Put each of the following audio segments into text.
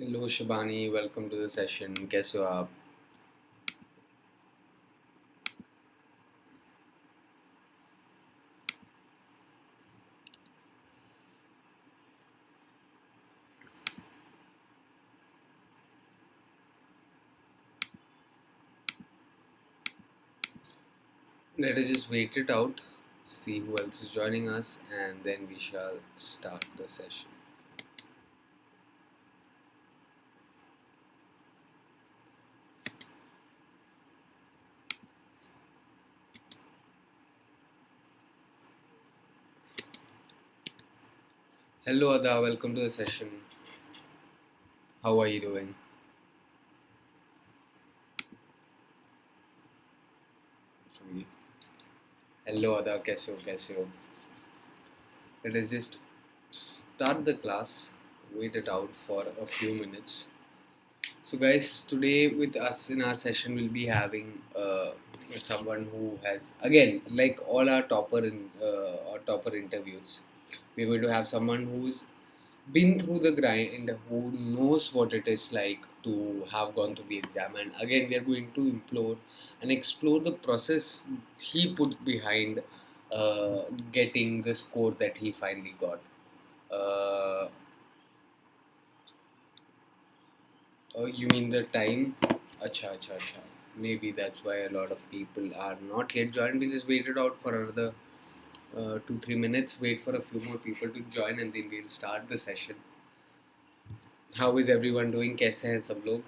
Hello Shibani, welcome to the session. कैसे हो आप? Let us just wait it out, see who else is joining us, and then we shall start the session. Hello Ada, welcome to the session. How are you doing? Sweet. Hello Ada, कैसे हो? Let us just start the class, wait it out for a few minutes. So guys, today with us in our session we'll be having someone who has, again, like all our topper interviews, we're going to have someone who's been through the grind, who knows what it is like to have gone through the exam, and again we are going to implore and explore the process he put behind getting the score that he finally got. Uh, you mean the time? Acha. Maybe that's why a lot of people are not yet joined. We just waited out for another 2-3 minutes, wait for a few more people to join, and then we'll start the session. How is everyone doing? कैसे हैं सब लोग?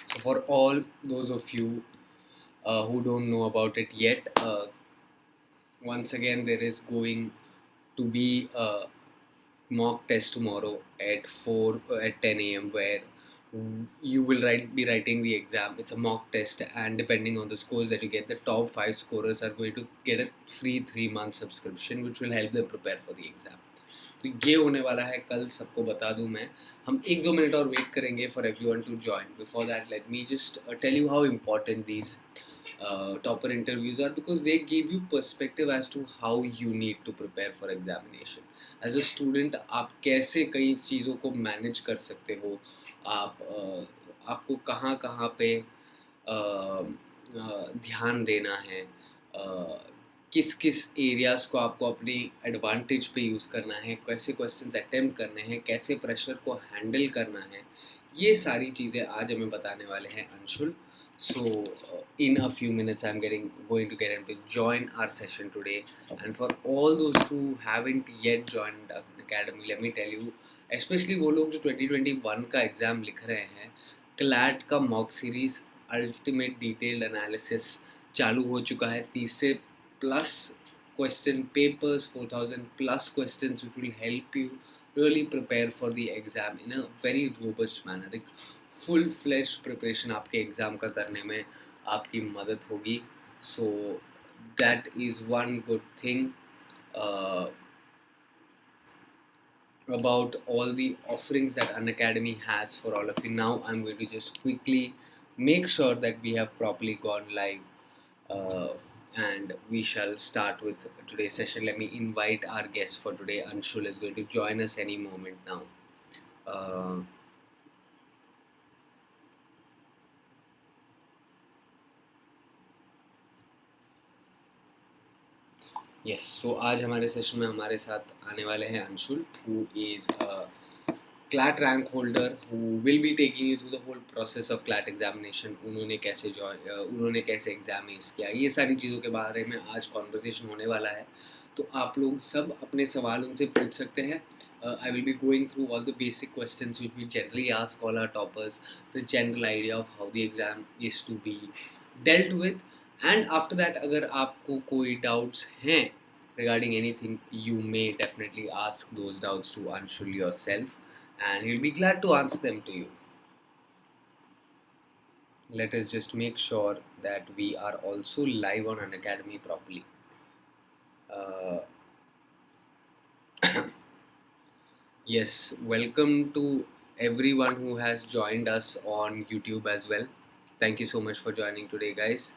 So for all those of you who don't know about it yet, once again there is going to be a mock test tomorrow at 4 at 10 a.m. where you will be writing the exam. It's a mock test, and depending on the scores that you get, the top 5 scorers are going to get a free 3-month subscription which will help them prepare for the exam. तो ये होने वाला है कल, सबको बता दूं मैं. हम 1-2 मिनट और वेट करेंगे for everyone to join. Before that let me just tell you how important these topper interviews are, because they give you perspective as to how you need to prepare for examination. As a student आप कैसे कई चीज़ों को manage कर सकते हो, आप आपको कहाँ कहाँ पे ध्यान देना है, किस किस एरियाज़ को आपको अपनी एडवांटेज पे यूज़ करना है, कैसे क्वेश्चंस अटेम्प्ट करने हैं, कैसे प्रेशर को हैंडल करना है, ये सारी चीज़ें आज हमें बताने वाले हैं Anshul. So in a few minutes I'm going to get him to join our session today. And for all those who haven't yet joined Unacademy, let me tell you, especially वो लोग जो 2021 का एग्ज़ाम लिख रहे हैं, क्लैट का mock series ultimate detailed analysis चालू हो चुका है. 30 से plus question papers, 4000 plus questions which will help you really prepare for the exam in a very robust manner. एक फुल फ्लैश प्रिपरेशन आपके एग्ज़ाम का करने में आपकी मदद होगी. So that is one good thing about all the offerings that Unacademy has for all of you. Now I'm going to just quickly make sure that we have properly gone live, and we shall start with today's session. Let me invite our guest for today. Anshul is going to join us any moment now. Uh, yes, so आज हमारे session में हमारे साथ आने वाले हैं Anshul, who is CLAT rank holder, who will be taking you through the whole process of CLAT examination. उन्होंने कैसे एग्जाम एस किया, ये सारी चीज़ों के बारे में आज कॉन्वर्सेशन होने वाला है. तो आप लोग सब अपने सवाल उनसे पूछ सकते हैं. I will be going through all the basic questions which we generally ask all our toppers, the general idea of how the exam is to be dealt with. And after that, अगर आपको कोई doubts हैं regarding anything, you may definitely ask those doubts to Anshul yourself, and he'll be glad to answer them to you. Let us just make sure that we are also live on Unacademy properly. Uh, yes, welcome to everyone who has joined us on YouTube as well. Thank you so much for joining today, guys.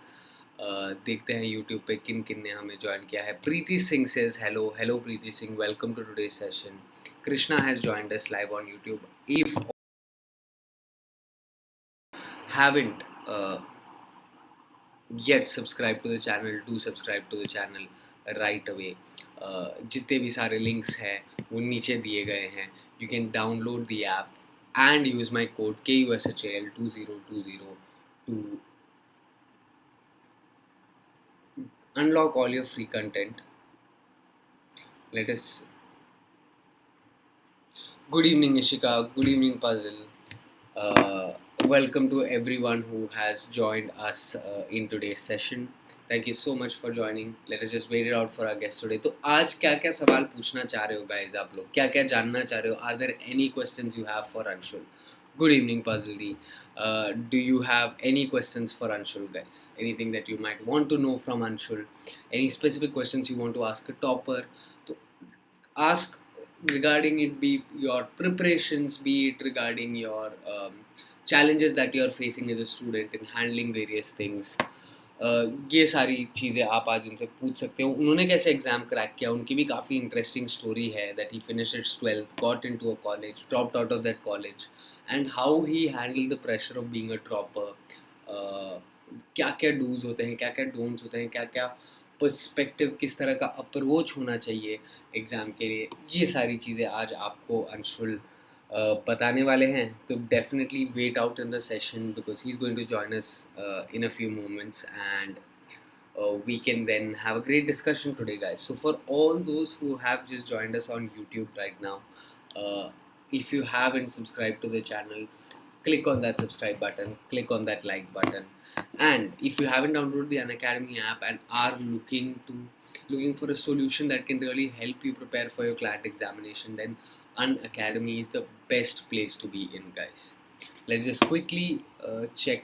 देखते हैं YouTube पे किन ने हमें join किया है. Preeti Singh says hello. Hello Preeti Singh, welcome to today session. Krishna has joined us live on YouTube. If haven't yet subscribed to the channel, do subscribe to the channel right away. जितने भी सारे links हैं वो नीचे दिए गए हैं. You can download the app and use my code KUSHAL2020 to unlock all your free content. Let us. Good evening, Ishika. Good evening, Puzzle. Welcome to everyone who has joined us in today's session. Thank you so much for joining. Let us just wait it out for our guest today. तो आज क्या क्या सवाल पूछना चाह रहे हो guys आप लोग? क्या क्या जानना चाह रहे हो? Are there any questions you have for Anshul? Good evening, Puzzle D. Do you have any questions for Anshul, guys? Anything that you might want to know from Anshul? Any specific questions you want to ask a topper? So ask regarding it, be your preparations, be it regarding your challenges that you are facing as a student in handling various things. ये सारी चीज़ें आप आज उनसे पूछ सकते हो. उन्होंने कैसे एग्ज़ाम क्रैक किया, उनकी भी काफ़ी इंटरेस्टिंग स्टोरी है. That he finished it's 12th, got into a college, dropped out of that college, and how he handle the pressure of being a dropper. क्या क्या डूज होते हैं, क्या क्या डोंट्स होते हैं, क्या क्या पर्सपेक्टिव, किस तरह का अप्रोच होना चाहिए एग्ज़ाम के लिए. ये सारी चीज़ें आज आपको अंशुल बताने वाले हैं. तो definitely wait out in the session because he is going to join us in a few moments and we can then have a great discussion today, guys. So for all those who have just joined us on YouTube right now, uh, if you haven't subscribed to the channel, click on that subscribe button, click on that like button, and if you haven't downloaded the Unacademy app and are looking for a solution that can really help you prepare for your CLAT examination, then Unacademy is the best place to be in, guys. Let's just quickly check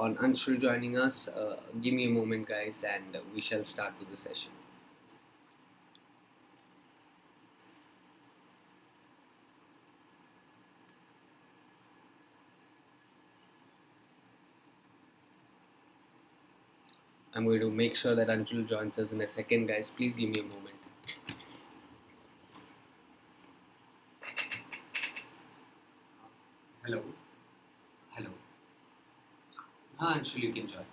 on Anshul joining us. Give me a moment, guys, and we shall start with the session. I'm going to make sure that Anshul joins us in a second, guys. Please give me a moment. Hello. Hello. हाँ Anshul, you can join.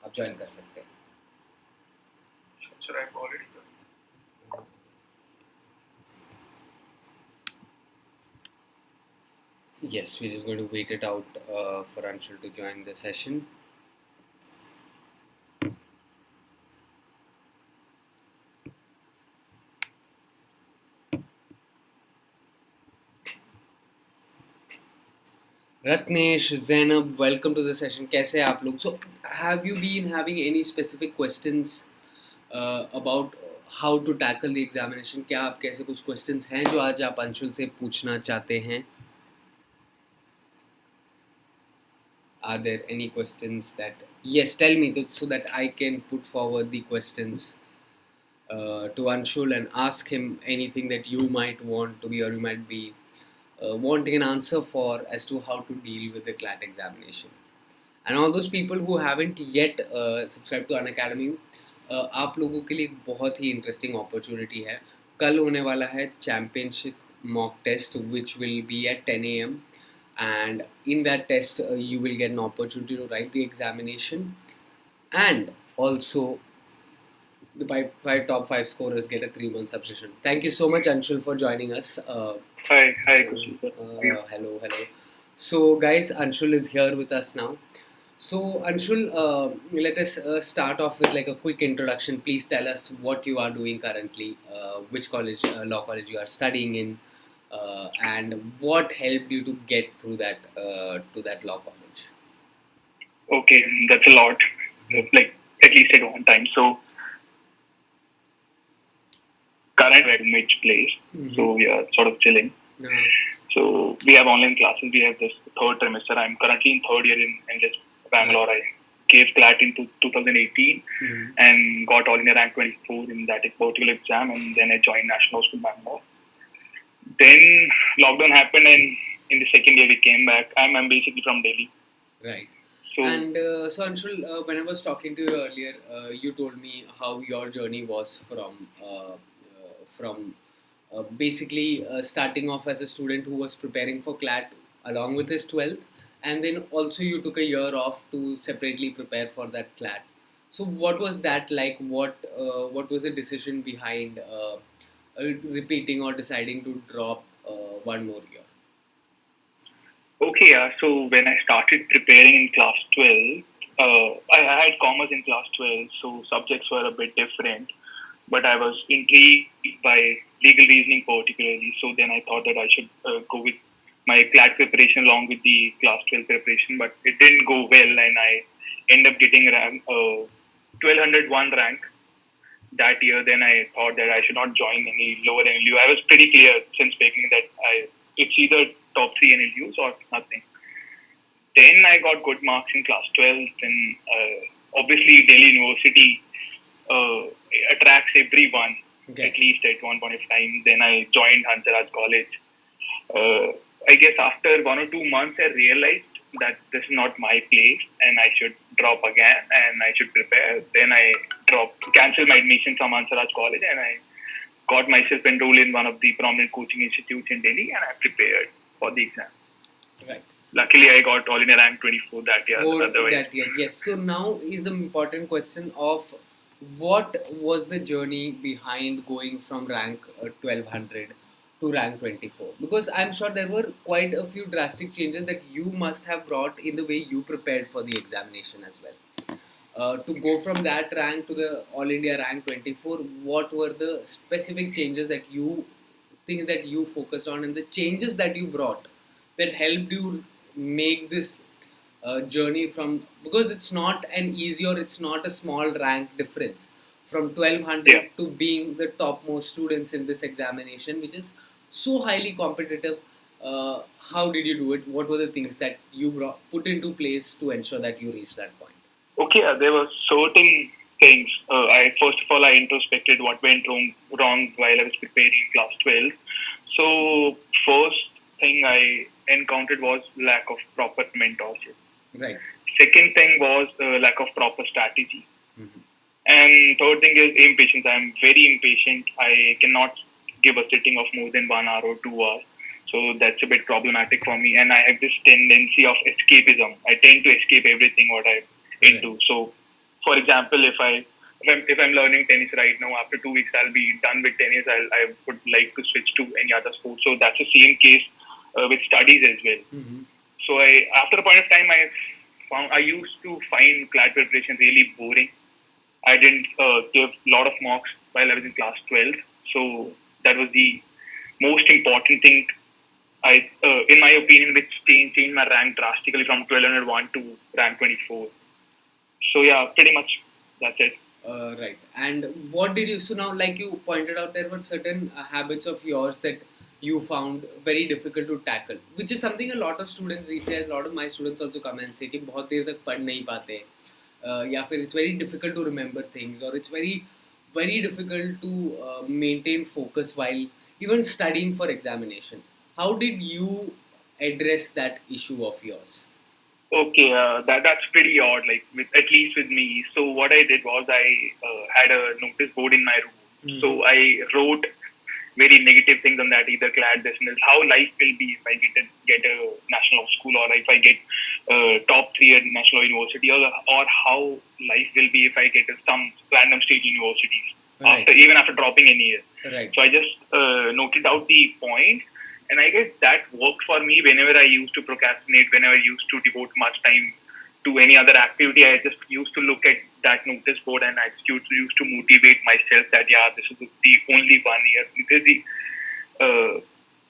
आप join कर सकते हैं. Sir, I've already done. Yes, we're just going to wait it out for Anshul to join the session. Ratnesh, Zainab, welcome to the session. कैसे हैं आप लोग? So, have you been having any specific questions about how to tackle the examination? क्या आपके ऐसे कुछ questions हैं जो आज आप अंशुल से पूछना चाहते हैं? Are there any questions that... Yes, tell me so that I can put forward the questions to Anshul and ask him anything that you might want to be, or you might be wanting an answer for as to how to deal with the CLAT examination. And all those people who haven't yet subscribed to Unacademy, आप लोगों के लिए एक बहुत ही interesting opportunity है. कल होने वाला है championship mock test which will be at 10 a.m. and in that test you will get an opportunity to write the examination, and also the top 5 scorers get a 3-month subscription. Thank you so much, Anshul, for joining us. Hi, Kushal. Hello. So, guys, Anshul is here with us now. So, Anshul, let us start off with like a quick introduction. Please tell us what you are doing currently, which college, law college you are studying in, and what helped you to get through that to that law college. Okay, that's a lot. Like at least at one time. So current at Mitch place. Mm-hmm. So we are sort of chilling. Uh-huh. So we have online classes. We have this third trimester. I'm currently in third year in NLU Bangalore. I gave CLAT in 2018 and got all India rank 24 in that particular exam, and then I joined National School Bangalore. Then lockdown happened, and in the second year we came back. I'm basically from Delhi. Right. So, and so Anshul, when I was talking to you earlier, you told me how your journey was from from basically starting off as a student who was preparing for CLAT along with his 12th, and then also you took a year off to separately prepare for that CLAT. So what was that like? What was the decision behind repeating or deciding to drop one more year? Okay, yeah. So when I started preparing in class 12, I had commerce in class 12, so subjects were a bit different. But I was intrigued by legal reasoning particularly. So then I thought that I should go with my CLAT preparation along with the class 12 preparation. But it didn't go well, and I ended up getting rank 1201 rank that year. Then I thought that I should not join any lower NLU. I was pretty clear since beginning that it's either top 3 NLUs or nothing. Then I got good marks in class 12, and obviously Delhi University attracts everyone, Yes. at least at one point of time. Then I joined Hansaraj College. I guess after 1 or 2 months, I realized that this is not my place and I should drop again and I should prepare. Then I cancelled my admission from Hansaraj College, and I got myself enrolled in one of the prominent coaching institutes in Delhi, and I prepared for the exam. Right. Luckily, I got all in a rank 24 that year. That year, yes. So now is the important question of what was the journey behind going from rank 1200 to rank 24? Because I'm sure there were quite a few drastic changes that you must have brought in the way you prepared for the examination as well. To go from that rank to the All India rank 24, what were the specific changes things that you focused on, and the changes that you brought that helped you make this journey from, because it's not an easy or it's not a small rank difference from 1200 to being the topmost students in this examination, which is so highly competitive. How did you do it? What were the things that you put into place to ensure that you reached that point? Okay, there were certain things. First of all, I introspected what went wrong while I was preparing in class 12. So first thing I encountered was lack of proper mentorship. Right. Second thing was lack of proper strategy. Mm-hmm. And third thing is impatience. I'm very impatient. I cannot give a sitting of more than 1 hour or 2 hours. So that's a bit problematic for me. And I have this tendency of escapism. I tend to escape everything what I'm into. So, for example, if I'm learning tennis right now, after 2 weeks I'll be done with tennis. I would like to switch to any other sport. So that's the same case with studies as well. Mm-hmm. So after a point of time, I used to find CLAT preparation really boring. I didn't give a lot of mocks while I was in class 12. So that was the most important thing, in my opinion, which changed my rank drastically from 1201 to rank 24. So yeah, pretty much that's it. Right. And what did you, so now like you pointed out, there were certain habits of yours that you found very difficult to tackle, which is something a lot of students these days, a lot of my students also come and say कि बहुत देर तक पढ़ नहीं पाते, या फिर it's very difficult to remember things, or it's very very difficult to maintain focus while even studying for examination. How did you address that issue of yours? Okay, that's pretty odd. Like at least with me. So what I did was I had a notice board in my room. Mm-hmm. So I wrote very negative things on that, either CLAT business, how life will be if I get a national school, or if I get top 3 at national university, or how life will be if I get some random state universities, right, even after dropping any year. Right. So I just noted out the point, and I guess that worked for me whenever I used to procrastinate, whenever I used to devote much time to any other activity. I just used to look at that notice board, and I used to motivate myself that this is the only 1 year. This is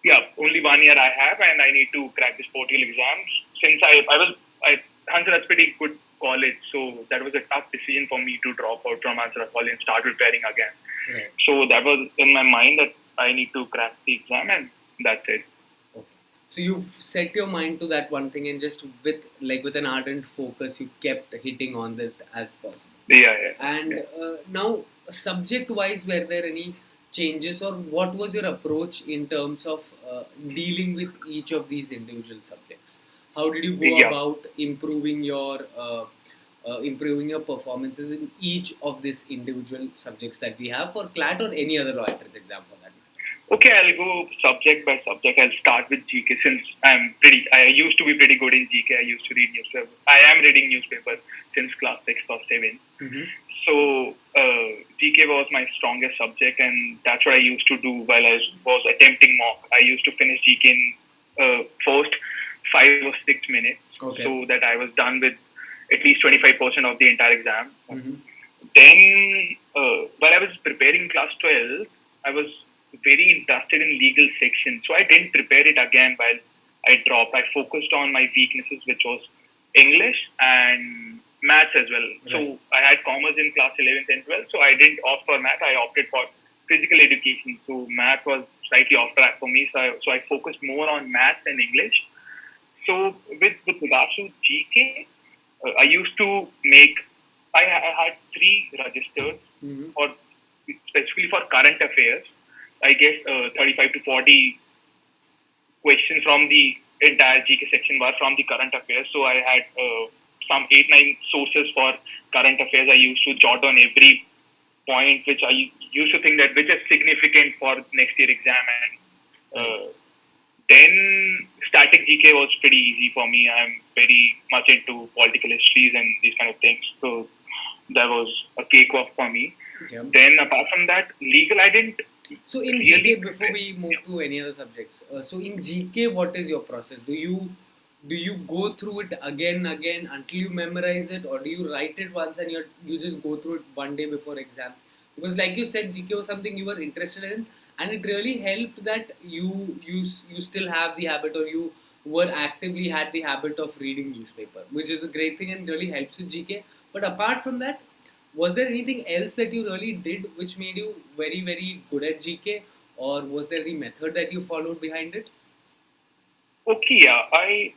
the only 1 year I have, and I need to crack this particular exam. Since Hansaraj pretty good college, so that was a tough decision for me to drop out from Hansaraj College and start preparing again. Right. So that was in my mind that I need to crack the exam, and that's it. So you set your mind to that one thing, and just with an ardent focus, you kept hitting on that as possible. Yeah. And now, subject-wise, were there any changes, or what was your approach in terms of dealing with each of these individual subjects? How did you go about improving your improving your performances in each of these individual subjects that we have for CLAT or any other law entrance exam for that matter? Okay, I'll go subject by subject. I'll start with GK since I used to be pretty good in GK. I used to read newspaper. I am reading newspaper since class 6 or 7. Mm-hmm. So GK was my strongest subject, and that's what I used to do while I was attempting mock. I used to finish GK in first 5 or 6 minutes, so that I was done with at least 25% of the entire exam. Mm-hmm. Then, while I was preparing class 12, I was very interested in legal section, so I didn't prepare it again while I dropped. I focused on my weaknesses, which was English and maths as well. Right. So I had commerce in class 11th and 12th, so I didn't opt for math. I opted for physical education. So math was slightly off track for me. So I focused more on maths and English. So with regards to GK, I used to make. I had 3 registered, mm-hmm. or specifically for current affairs. I guess 35 to 40 questions from the entire GK section were from the current affairs. So I had some 8-9 sources for current affairs. I used to jot down every point which I used to think that which is significant for next year exam. And then static GK was pretty easy for me. I'm very much into political histories and these kind of things. So that was a cakewalk for me. Yeah. Then apart from that, legal I didn't. So in GK, before we move to any other subjects, so in GK, what is your process? Do you go through it again until you memorize it, or do you write it once and you just go through it one day before exam? Because like you said, GK was something you were interested in, and it really helped that you still have the habit, or you were actively had the habit of reading newspaper, which is a great thing and really helps with GK. But apart from that, was there anything else that you really did which made you very, very good at GK, or was there any method that you followed behind it? Okay, yeah, I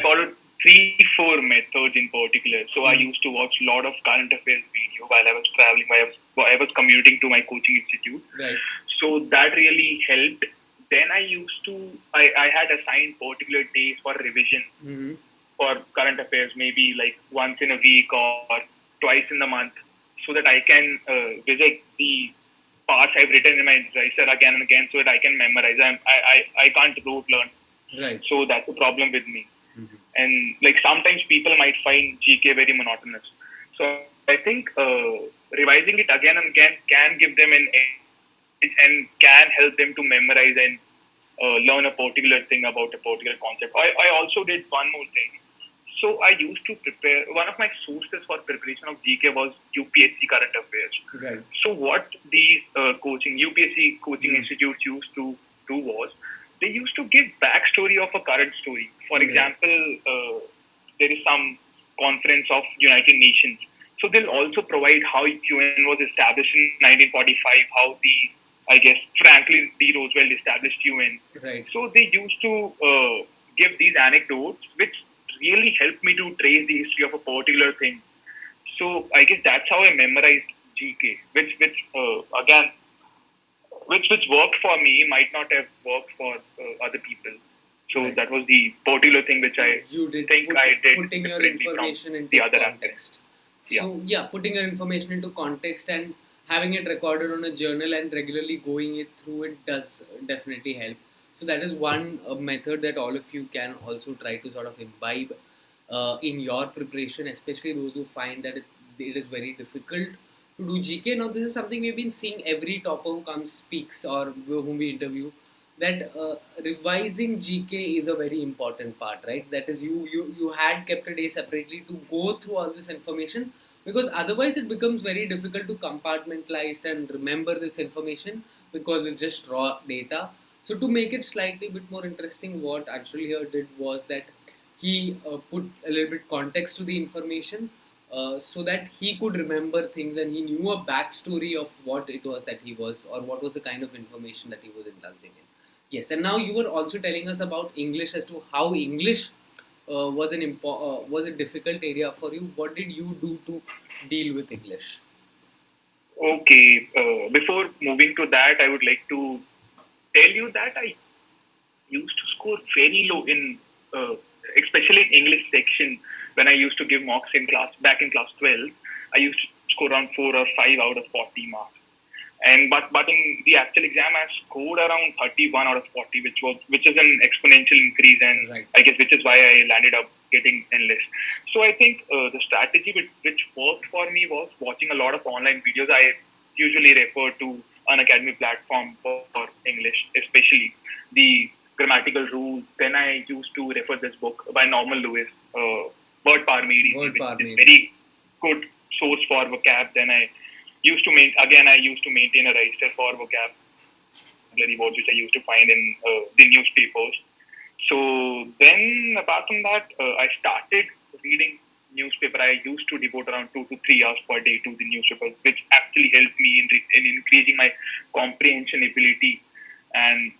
followed 3-4 methods in particular. So I used to watch a lot of current affairs video while I was traveling, while I was commuting to my coaching institute. Right. So that really helped. Then I had assigned particular days for revision mm-hmm. for current affairs, maybe like once in a week or twice in the month, so that I can visit the parts I've written in my register again and again, so that I can memorize. I can't rote learn. Right. So that's a problem with me. Mm-hmm. And like sometimes people might find GK very monotonous. So I think revising it again and again can give them an edge and can help them to memorize and learn a particular thing about a particular concept. I also did one more thing. So I used to prepare. One of my sources for preparation of GK was UPSC current affairs. Right. So what these UPSC coaching institutes used to do was, they used to give backstory of a current story. For example, there is some conference of United Nations. So they'll also provide how UN was established in 1945, how Franklin D. Roosevelt established UN. Right. So they used to give these anecdotes, which really helped me to trace the history of a particular thing. So I guess that's how I memorized GK, which worked for me might not have worked for other people. So right. That was the particular thing which I did. Putting your information into the other context. Yeah. So putting your information into context and having it recorded on a journal and regularly going it through it does definitely help. So that is one method that all of you can also try to sort of imbibe in your preparation, especially those who find that it is very difficult to do GK. Now, this is something we've been seeing every topper who comes speaks or whom we interview, that revising GK is a very important part, right? That is, you had kept a day separately to go through all this information, because otherwise it becomes very difficult to compartmentalize and remember this information because it's just raw data. So to make it slightly bit more interesting, what Anshul here did was that he put a little bit context to the information so that he could remember things and he knew a backstory of what it was that he was, or what was the kind of information that he was indulging in. Yes, and now you were also telling us about English, as to how English was a difficult area for you. What did you do to deal with English? Okay, before moving to that, I would like to tell you that I used to score very low in, especially in English section when I used to give mocks in class, back in class 12, I used to score around 4 or 5 out of 40 marks. And but in the actual exam, I scored around 31 out of 40, which is an exponential increase, and right. I guess which is why I landed up getting enlist. So I think the strategy which worked for me was watching a lot of online videos. I usually refer to Unacademy platform for English, especially the grammatical rules. Then I used to refer this book by Norman Lewis, Word Power Made Easy, which is very good source for vocab. Then I used to maintain a register for vocabulary words which I used to find in the newspapers. So then, apart from that, I started reading newspaper. I used to devote around 2 to 3 hours per day to the newspapers, which actually helped me in increasing my comprehension ability, and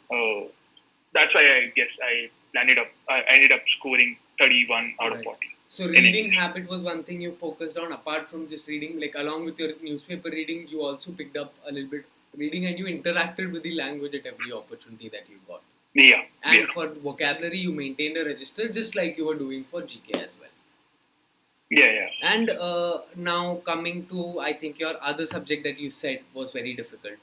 that's why I guess I ended up scoring 31 out of 40. So reading habit was one thing you focused on apart from just reading, like along with your newspaper reading, you also picked up a little bit reading and you interacted with the language at every opportunity that you got. Yeah. And for vocabulary, you maintained a register just like you were doing for GK as well. Yeah. And now coming to, I think your other subject that you said was very difficult,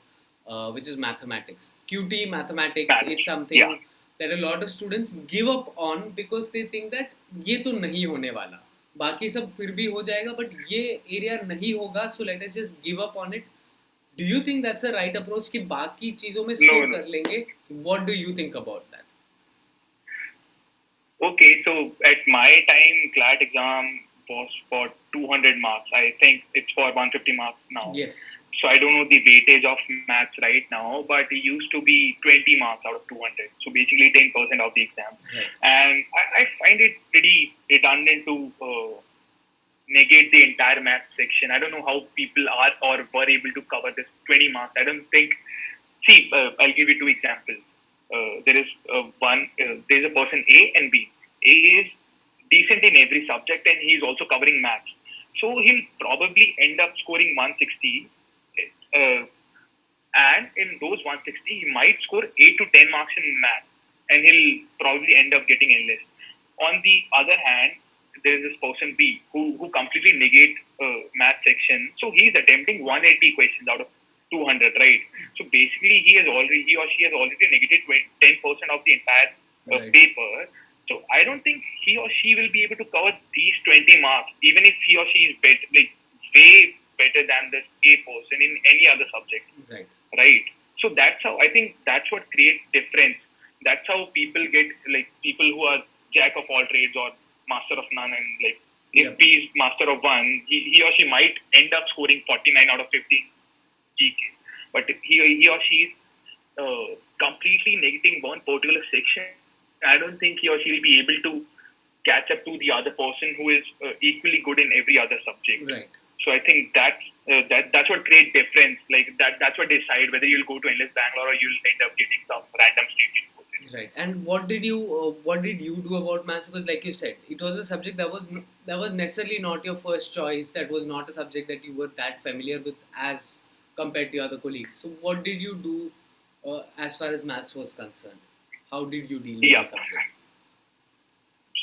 which is mathematics. QT mathematics is something that a lot of students give up on because they think that ये तो नहीं होने वाला, बाकी सब फिर भी हो जाएगा, but ये area नहीं होगा, so let us just give up on it. Do you think that's the right approach कि बाकी चीजों में score कर लेंगे? What do you think about that? Okay, so at my time, CLAT exam was for 200 marks. I think it's for 150 marks now. Yes. So I don't know the weightage of maths right now, but it used to be 20 marks out of 200. So basically 10% of the exam. Right. And I find it pretty redundant to negate the entire maths section. I don't know how people are or were able to cover this 20 marks. I don't think. See, I'll give you two examples. There is there's a person A and B. A is decent in every subject and he's also covering maths. So he'll probably end up scoring 160. And in those 160, he might score 8 to 10 marks in math, and he'll probably end up getting enlist. On the other hand, there is this person B who completely negates math section. So he's attempting 180 questions out of 200, right? So basically, he or she has already negated 10% of the entire paper. So I don't think he or she will be able to cover these 20 marks, even if he or she is way better than this A person in any other subject. Right. So that's how I think that's what creates difference. That's how people get people who are jack of all trades or master of none, and if he is master of one, he or she might end up scoring 49 out of 50 GK. But if he or she is completely negating one particular section, I don't think he or she will be able to catch up to the other person who is equally good in every other subject. Right. So I think that's what creates difference. That's what decide whether you'll go to NLU Bangalore or you'll end up getting some random state university. Right. And what did you do about maths? Because like you said, it was a subject that was necessarily not your first choice. That was not a subject that you were that familiar with as compared to your other colleagues. So what did you do as far as maths was concerned? How did you deal with the subject?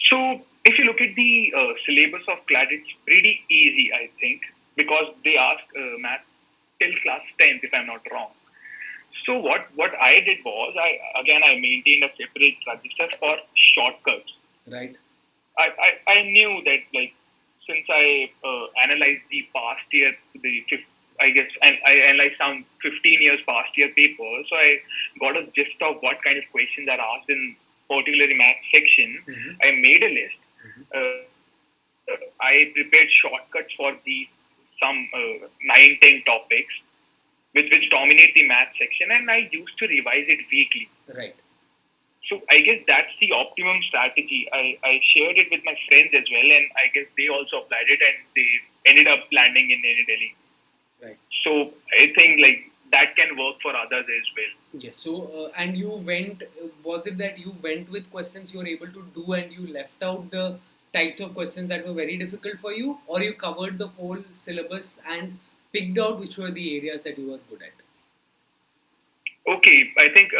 So if you look at the syllabus of CLAT, it's pretty easy, I think, because they ask math till class 10th, if I'm not wrong. So what I did was, I maintained a separate register for shortcuts. Right. I knew that since I analyzed the past year, I analyzed some 15 years past year papers, so I got a gist of what kind of questions are asked in particularly math section. I made a list. I prepared shortcuts for some 9-10 topics which dominate the math section, and I used to revise it weekly. Right. So I guess that's the optimum strategy. I shared it with my friends as well, and I guess they also applied it, and they ended up landing in Delhi. Right. So I think that can work for others as well. Yes. So and you went. Was it that you went with questions you were able to do, and you left out the types of questions that were very difficult for you, or you covered the whole syllabus and picked out which were the areas that you were good at? Okay, I think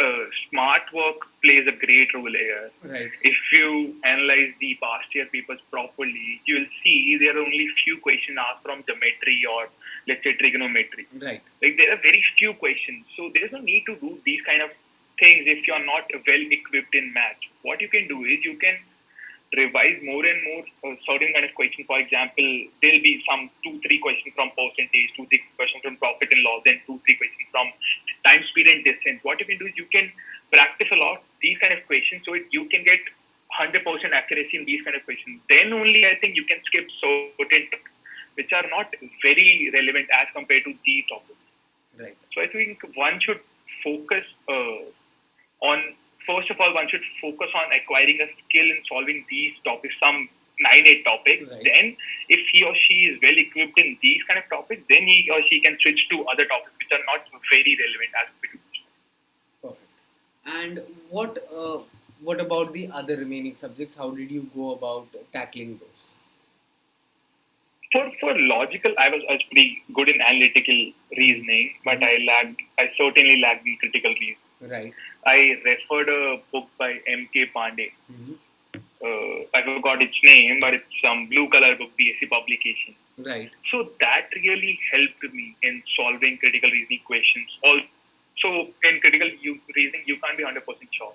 smart work plays a great role here. Right. If you analyze the past year papers properly, you'll see there are only few questions asked from geometry or let's say trigonometry. Right. Like there are very few questions, so there is no need to do these kind of things if you are not well equipped in math. What you can do is you can revise more and more certain kind of question. For example, there'll be some 2-3 questions from percentage, 2-3 questions from profit and loss, then 2-3 questions from time, speed, and distance. What you can do is you can practice a lot these kind of questions so you can get 100% accuracy in these kind of questions. Then only I think you can skip certain which are not very relevant as compared to these topics. Right. So I think one should focus on, first of all, one should focus on acquiring a skill in solving these topics, some 9-8 topics. Right. Then, if he or she is well equipped in these kind of topics, then he or she can switch to other topics which are not very relevant as compared to this. Perfect. And what about the other remaining subjects? How did you go about tackling those? For logical, I was pretty good in analytical reasoning, but I certainly lagged in critical reasoning. Right. I referred a book by M.K. Pandey. Mm-hmm. I forgot its name, but it's some blue color book, BSc publication. Right. So that really helped me in solving critical reasoning questions. Also, in critical reasoning, you can't be 100% sure.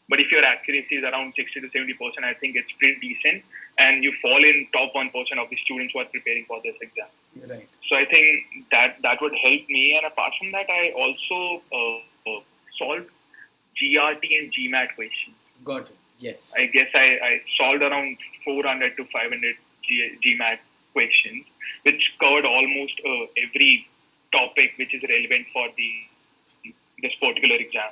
But if your accuracy is around 60 to 70%, I think it's pretty decent, and you fall in top 1% of the students who are preparing for this exam. Right. So I think that would help me. And apart from that, I also solved GRT and GMAT questions. Got it. Yes. I guess I solved around 400 to 500 GMAT questions, which covered almost every topic which is relevant for this particular exam.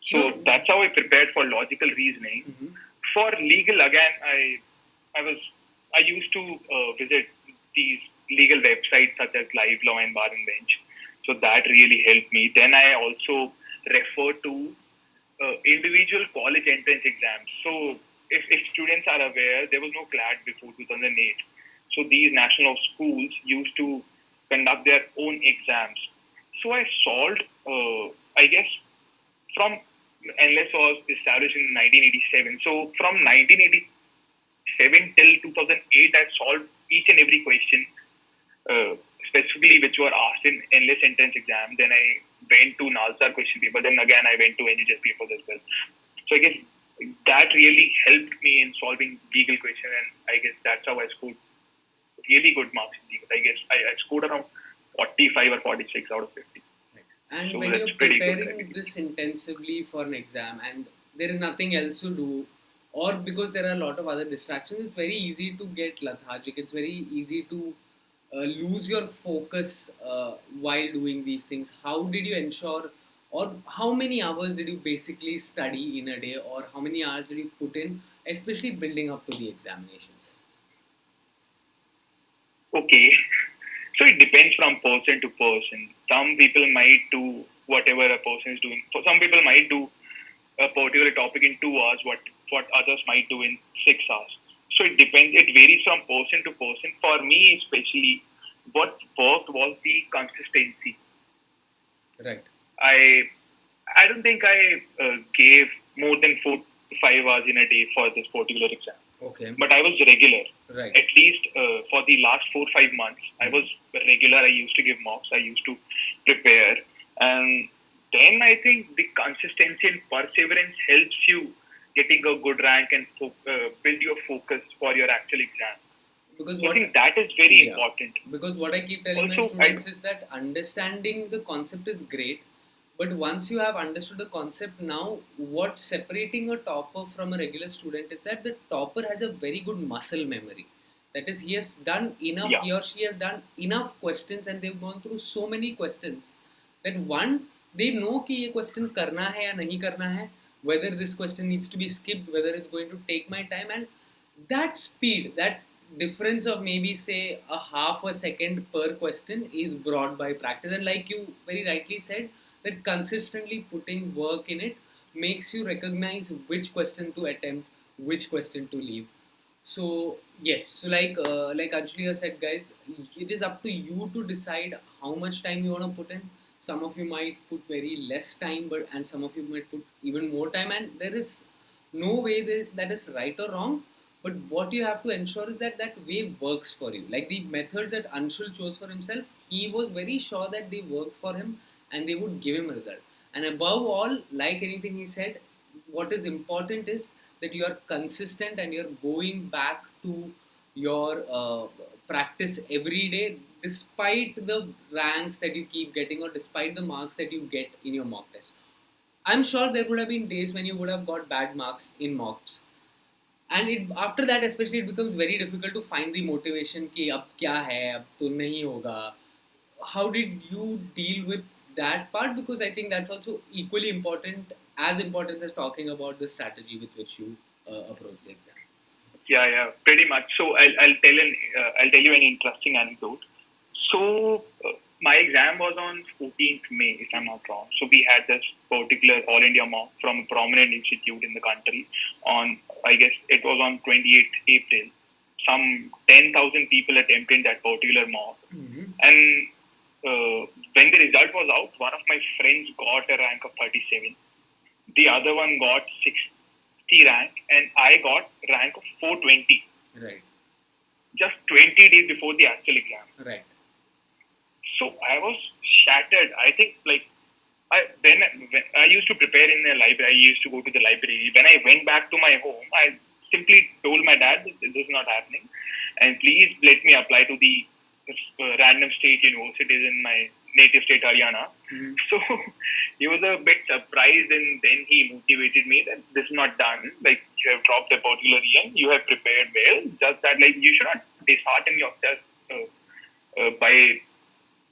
So that's how I prepared for logical reasoning. Mm-hmm. For legal, again, I used to visit these legal websites such as Live Law and Bar and Bench. So that really helped me. Then I also refer to individual college entrance exams. So if students are aware, there was no CLAT before 2008. So these national schools used to conduct their own exams. So I solved, I guess, from NLS was established in 1987. So from 1987 till 2008, I solved each and every question, specifically which were asked in NLS entrance exam. Then I went to NALSAR question paper. Then again, I went to NHS papers as well. So I guess that really helped me in solving legal questions, and I guess that's how I scored really good marks in legal. I guess I scored around 45 or 46 out of 50. And So when that's you're pretty good, preparing this intensively for an exam and there is nothing else to do, or because there are a lot of other distractions, it's very easy to get lethargic. It's very easy to lose your focus while doing these things. How did you ensure, or how many hours did you basically study in a day, or how many hours did you put in, especially building up to the examinations? Okay. So it depends from person to person. Some people might do whatever a person is doing. So some people might do a particular topic in 2 hours, what others might do in 6 hours. So it depends. It varies from person to person. For me, especially, what worked was the consistency. Right. I don't think I gave more than 4 to 5 hours in a day for this particular exam. Okay. But I was regular. Right. At least for the last 4-5 months, I was regular. I used to give mocks. I used to prepare. And then I think the consistency and perseverance helps you getting a good rank and build your focus for your actual exam. Because I think that is very important. Because what I keep telling my students is that understanding the concept is great, but once you have understood the concept, now what's separating a topper from a regular student is that the topper has a very good muscle memory. That is, he has done enough, he or she has done enough questions, and they've gone through so many questions that one, they know कि ये question करना है या नहीं करना है, whether this question needs to be skipped, whether it's going to take my time, and that speed, that difference of maybe say a half a second per question is brought by practice. And like you very rightly said, that consistently putting work in it makes you recognize which question to attempt, which question to leave. So yes, so like Anshul said, guys, it is up to you to decide how much time you want to put in. some of you might put very less time, and some of you might put even more time, and there is no way that is right or wrong. But what you have to ensure is that that way works for you. Like the methods that Anshul chose for himself, he was very sure that they worked for him and they would give him a result. And above all, like anything he said, what is important is that you are consistent and you're going back to your practice every day, despite the ranks that you keep getting or despite the marks that you get in your mock test. I'm sure there would have been days when you would have got bad marks in mocks, and after that especially it becomes very difficult to find the motivation कि अब क्या है, अब तो नहीं होगा. How did you deal with that part? Because I think that's also equally important, as important as talking about the strategy with which you approach the exam. Yeah, pretty much. So I'll tell you an interesting anecdote. So my exam was on 14th May, if I'm not wrong. So we had this particular All India mock from a prominent institute in the country on, I guess it was on 28th April. Some 10,000 people attempted that particular mock. Mm-hmm. And when the result was out, one of my friends got a rank of 37. The other one got 60 rank, and I got rank of 420. Right. Just 20 days before the actual exam. Right. So I was shattered. I think when I used to prepare in the library, I used to go to the library. When I went back to my home, I simply told my dad, this is not happening, and please let me apply to the random state universities in my native state, Haryana. Mm-hmm. So he was a bit surprised, and then he motivated me that this is not done. Like, you have dropped a particular year, you have prepared well. Just that, like, you should not dishearten yourself by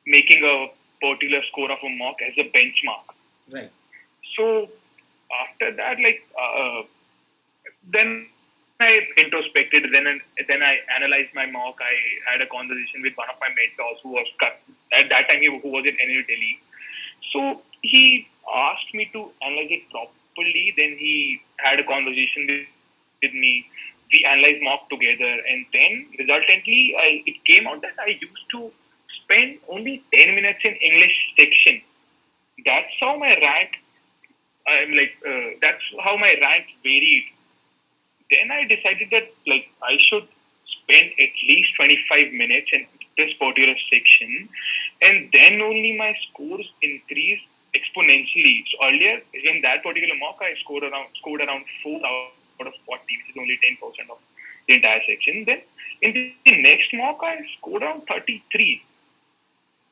making a particular score of a mock as a benchmark. Right. So after that, then I introspected. Then I analyzed my mock. I had a conversation with one of my mentors who was at that time who was in NLU Delhi. So he asked me to analyze it properly. Then he had a conversation with me. We analyzed mock together, and then resultantly, it came out that I used to spend only 10 minutes in English section. That's how my rank. That's how my rank varied. Then I decided that I should spend at least 25 minutes in this particular section, and then only my scores increased exponentially. So earlier in that particular mock, I scored around 4 out of 40, which is only 10% of the entire section. Then in the next mock, I scored around 33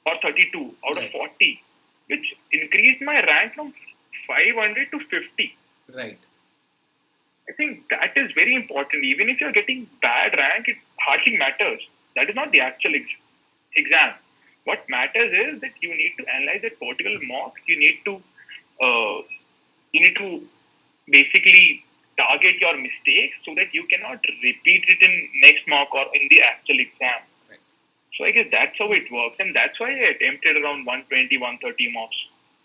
or 32 out of 40, which increased my rank from 500 to 50. Right. I think that is very important. Even if you're getting bad rank, it hardly matters. That is not the actual exam. What matters is that you need to analyze that particular mock. You need to basically target your mistakes so that you cannot repeat it in next mock or in the actual exam. Right. So I guess that's how it works, and that's why I attempted around 120, 130 mocks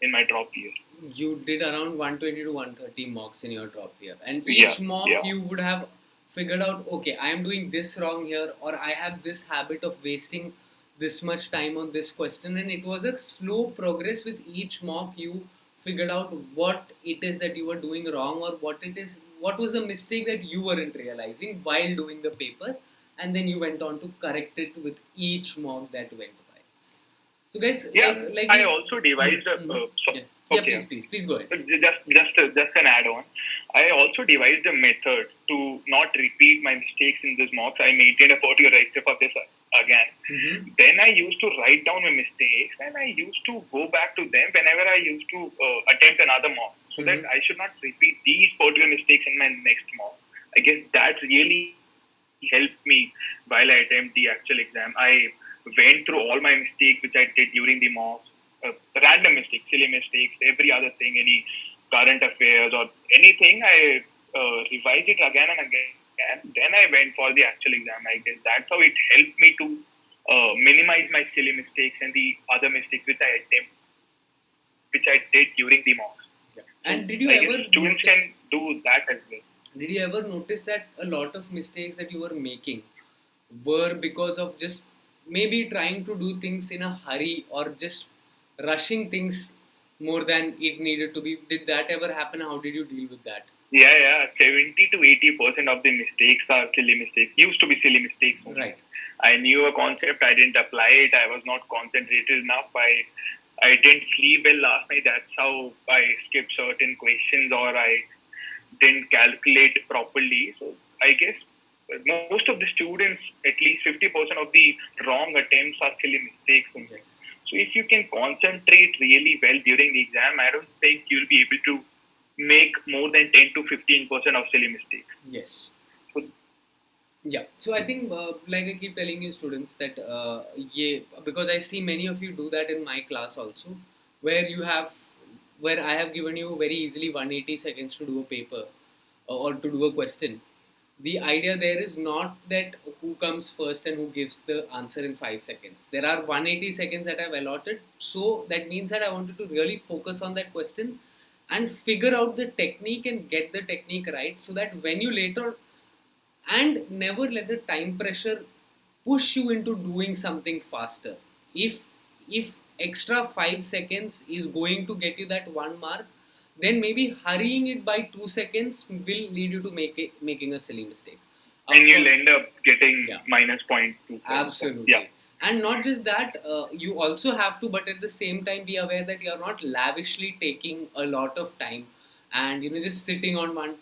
in my drop year. You did around 120 to 130 mocks in your drop year, and each mock you would have figured out, okay, I am doing this wrong here, or I have this habit of wasting this much time on this question. And it was a slow progress. With each mock you figured out what it is that you were doing wrong, or what was the mistake that you weren't realizing while doing the paper, and then you went on to correct it with each mock that went by. So guys, I also devised please go ahead. Just an add-on. I also devised a method to not repeat my mistakes in these mocks. I maintained a particular except for this again. Mm-hmm. Then I used to write down my mistakes, and I used to go back to them whenever I used to attempt another mock, so that I should not repeat these particular mistakes in my next mock. I guess that really helped me while I attempt the actual exam. I went through all my mistakes which I did during the mocks, random mistakes, silly mistakes, every other thing, any current affairs or anything. I revised it again and again, and then I went for the actual exam. I guess that's how it helped me to minimize my silly mistakes and the other mistakes which I did during the mocks. Yeah. And did you ever students can do that as well? Did you ever notice that a lot of mistakes that you were making were because of just maybe trying to do things in a hurry, or just rushing things more than it needed to be. Did that ever happen? How did you deal with that? Yeah. 70 to 80% of the mistakes are silly mistakes. Used to be silly mistakes only. Right. I knew a concept, I didn't apply it, I was not concentrated enough, I didn't sleep well last night, that's how I skipped certain questions, or I didn't calculate properly. So I guess most of the students, at least 50% of the wrong attempts are silly mistakes. Yes. So if you can concentrate really well during the exam, I don't think you'll be able to make more than 10 to 15% of silly mistakes. Yes. So, yeah. So I think, like I keep telling you students that, because I see many of you do that in my class also, where I have given you very easily 180 seconds to do a paper or to do a question. The idea there is not that who comes first and who gives the answer in 5 seconds. There are 180 seconds that I've allotted. So that means that I wanted to really focus on that question and figure out the technique and get the technique right, so that when you later, and never let the time pressure push you into doing something faster. If extra 5 seconds is going to get you that 1 mark, then maybe hurrying it by 2 seconds will lead you to making a silly mistake. And you'll end up getting minus 0.2. Absolutely. Yeah. And not just that, you also have to, but at the same time, be aware that you are not lavishly taking a lot of time and just sitting on one.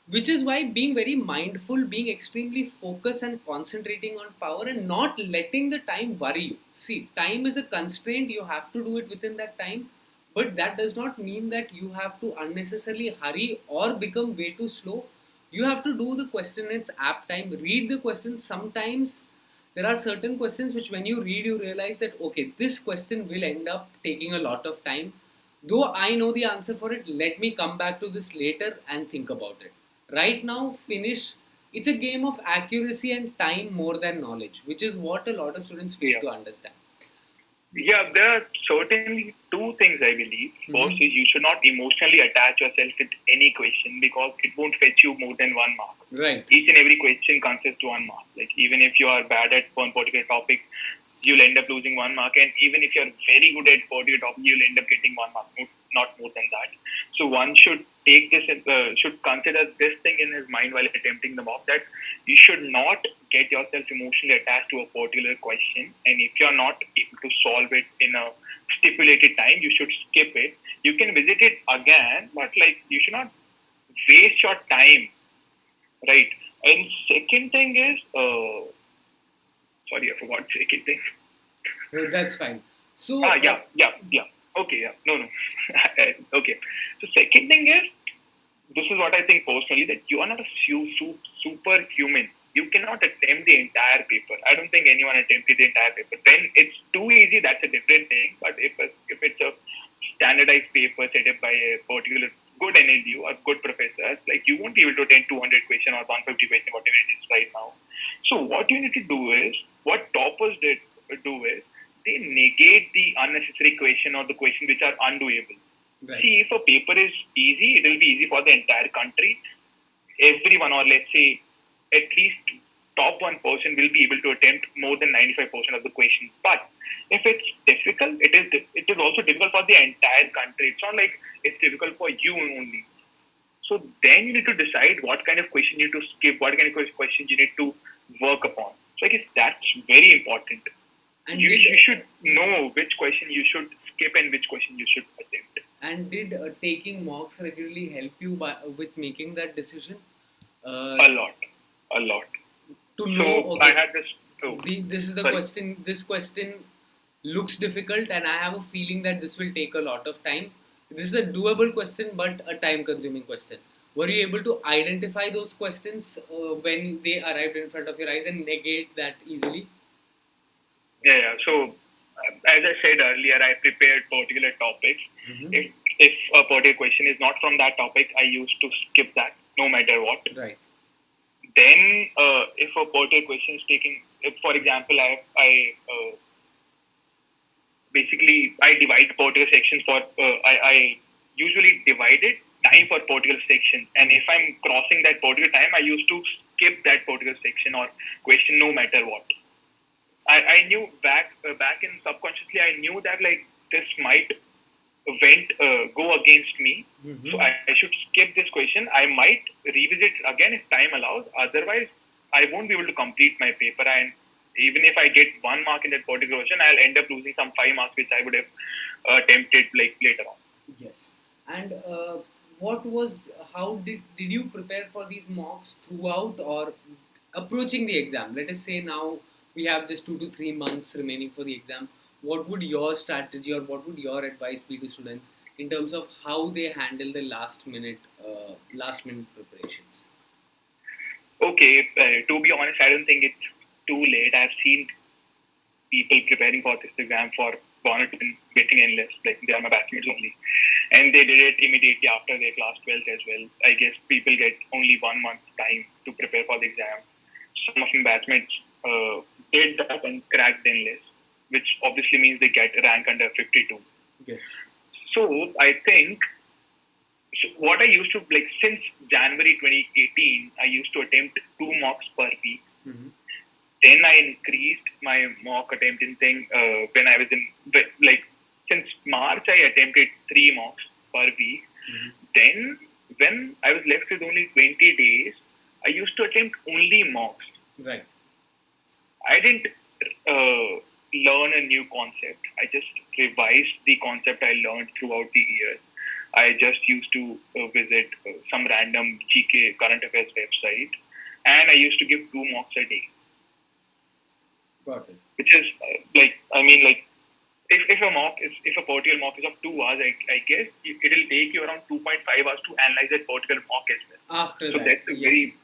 Which is why being very mindful, being extremely focused and concentrating on power and not letting the time worry you. See, time is a constraint, you have to do it within that time, but that does not mean that you have to unnecessarily hurry or become way too slow. You have to do the question in its apt time, read the question. Sometimes there are certain questions which when you read you realize that okay, this question will end up taking a lot of time. Though I know the answer for it, let me come back to this later and think about it. Right now, finish. It's a game of accuracy and time more than knowledge, which is what a lot of students fail to understand. Yeah, there are certainly two things I believe. First is you should not emotionally attach yourself with any question, because it won't fetch you more than 1 mark. Right. Each and every question consists to 1 mark. Like even if you are bad at one particular topic, you'll end up losing 1 mark. And even if you're very good at particular topic, you'll end up getting 1 mark, not more than that. So one should take this, should consider this thing in his mind while attempting the mock, that you should not get yourself emotionally attached to a particular question. And if you're not able to solve it in a stipulated time, you should skip it. You can visit it again, but like you should not waste your time, right? And second thing is, sorry, I forgot the second thing. No, that's fine. So yeah. Okay, yeah, no. Okay. So second thing is, this is what I think personally, that you are not a superhuman. You cannot attempt the entire paper. I don't think anyone attempted the entire paper. When it's too easy, that's a different thing. But if it's a standardized paper set up by a particular good NLU or good professors, like you won't be able to attempt 200 question or 150 question, whatever it is right now. So what you need to do is, what toppers do is, they negate the unnecessary question or the question which are undoable. Right. See, if a paper is easy, it will be easy for the entire country. Everyone, or let's say at least top 1% will be able to attempt more than 95% of the questions. But if it's difficult, it is also difficult for the entire country. It's not like it's difficult for you only. So then you need to decide what kind of question you need to skip, what kind of questions you need to work upon. So I guess that's very important. And you should know which question you should skip and which question you should attempt. And did taking mocks regularly help you with making that decision? A lot. To know, so I had this. This is the question. This question looks difficult, and I have a feeling that this will take a lot of time. This is a doable question, but a time-consuming question. Were you able to identify those questions when they arrived in front of your eyes and negate that easily? Yeah. So, as I said earlier, I prepared particular topics. Mm-hmm. If a particular question is not from that topic, I used to skip that, no matter what. Right. Then, if a particular question is taking, for example, basically I divide particular sections for. I usually divided time for particular section, and if I'm crossing that particular time, I used to skip that particular section or question, no matter what. I knew back in subconsciously, I knew that like this might go against me. So I should skip this question. I might revisit again if time allows. Otherwise, I won't be able to complete my paper. And even if I get 1 mark in that particular question, I'll end up losing some 5 marks which I would have attempted like later on. Yes. And how did you prepare for these mocks throughout or approaching the exam? Let us say now we have just 2 to 3 months remaining for the exam. What would your strategy or what would your advice be to students in terms of how they handle the last minute preparations? Okay, to be honest, I don't think it's too late. I've seen people preparing for this exam for 1 or 2 getting endless, like they are my batchmates only. And they did it immediately after their class 12th as well. I guess people get only 1 month time to prepare for the exam. Some of my batchmates did that and cracked endless, which obviously means they get rank under 52. Yes. So I think what I used to, like since January 2018, I used to attempt 2 mocks per week. Then I increased my mock attempting thing when I was in, like, since March, I attempted 3 mocks per week. Then, when I was left with only 20 days, I used to attempt only mocks. Right. I didn't learn a new concept. I just revised the concept I learned throughout the year. I just used to visit some random GK current affairs website, and I used to give 2 mocks a day. Got it. Which is if a particular mock is of 2 hours, I guess it'll take you around 2.5 hours to analyze that particular mock as well. After so that, that's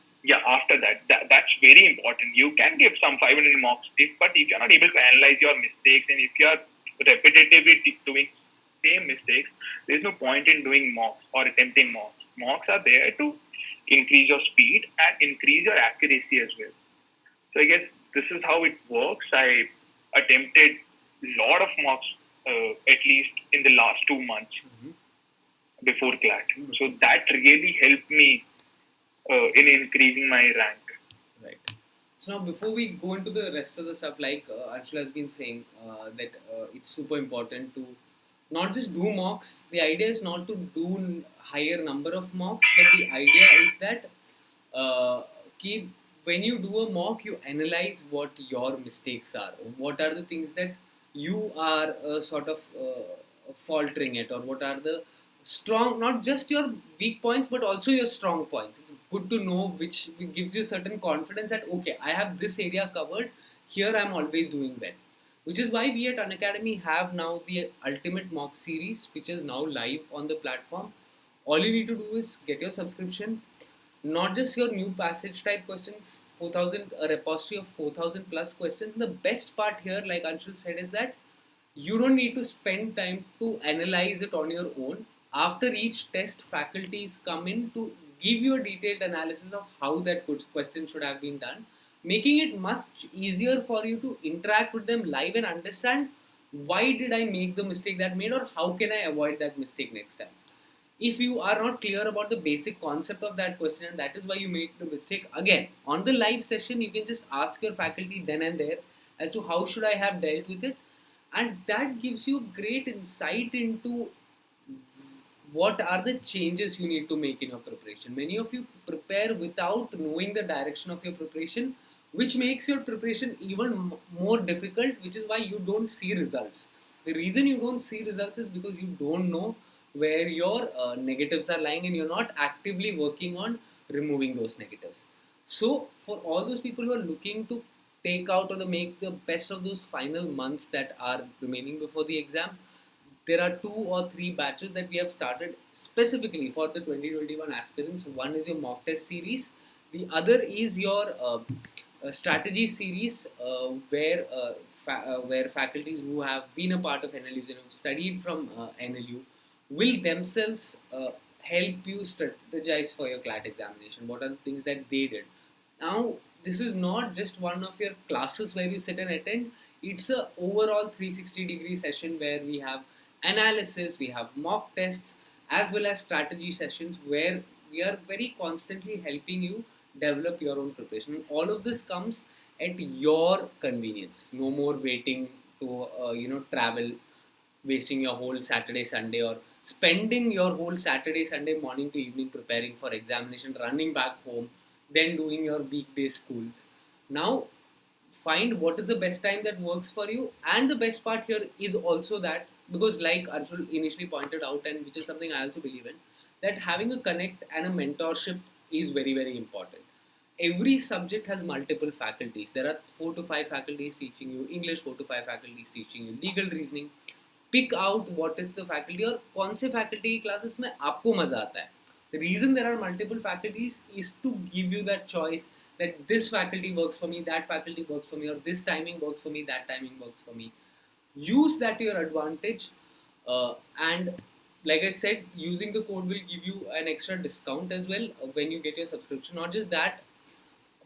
after that's very important. You can give some 500 mocks, but if you're not able to analyze your mistakes and if you're repetitively doing same mistakes, there's no point in doing mocks or attempting mocks. Mocks are there to increase your speed and increase your accuracy as well. So I guess this is how it works. I attempted a lot of mocks at least in the last 2 months before CLAT. So that really helped me in increasing my rank. Right. So now before we go into the rest of the stuff, like Anshul has been saying, that it's super important to not just do mocks. The idea is not to do higher number of mocks, but the idea is that when you do a mock, you analyze what your mistakes are. What are the things that you are sort of faltering at, or what are the strong, not just your weak points, but also your strong points. It's good to know, which gives you certain confidence that, okay, I have this area covered. Here I'm always doing well. Which is why we at Unacademy have now the Ultimate Mock Series, which is now live on the platform. All you need to do is get your subscription, not just your new passage type questions, 4,000, a repository of 4,000 plus questions. And the best part here, like Anshul said, is that you don't need to spend time to analyze it on your own. After each test, faculties come in to give you a detailed analysis of how that question should have been done, making it much easier for you to interact with them live and understand why did I make the mistake that made, or how can I avoid that mistake next time. If you are not clear about the basic concept of that question and that is why you make the mistake, again, on the live session, you can just ask your faculty then and there as to how should I have dealt with it. And that gives you great insight into what are the changes you need to make in your preparation. Many of you prepare without knowing the direction of your preparation, which makes your preparation even more difficult, which is why you don't see results. The reason you don't see results is because you don't know where your negatives are lying and you're not actively working on removing those negatives. So for all those people who are looking to take out or make the best of those final months that are remaining before the exam, there are 2 or 3 batches that we have started specifically for the 2021 aspirants. One is your mock test series. The other is your strategy series, where faculties who have been a part of NLUs and have studied from NLU will themselves help you strategize for your CLAT examination. What are the things that they did? Now, this is not just one of your classes where you sit and attend. It's a overall 360-degree session where we have analysis, we have mock tests, as well as strategy sessions where we are very constantly helping you develop your own preparation. All of this comes at your convenience. No more waiting to travel. wasting your whole Saturday, Sunday, or spending your whole Saturday, Sunday morning to evening preparing for examination, running back home, then doing your weekday schools. Now, find what is the best time that works for you. And the best part here is also that, because like Anshul initially pointed out, and which is something I also believe in, that having a connect and a mentorship is very, very important. Every subject has multiple faculties. There are 4 to 5 faculties teaching you English, 4 to 5 faculties teaching you legal reasoning. Pick out what is the faculty और कौन से faculty classes में आपको मजा आता है. The reason there are multiple faculties is to give you that choice that this faculty works for me, that faculty works for me, or this timing works for me, that timing works for me. Use that to your advantage, and like I said, using the code will give you an extra discount as well when you get your subscription. Not just that,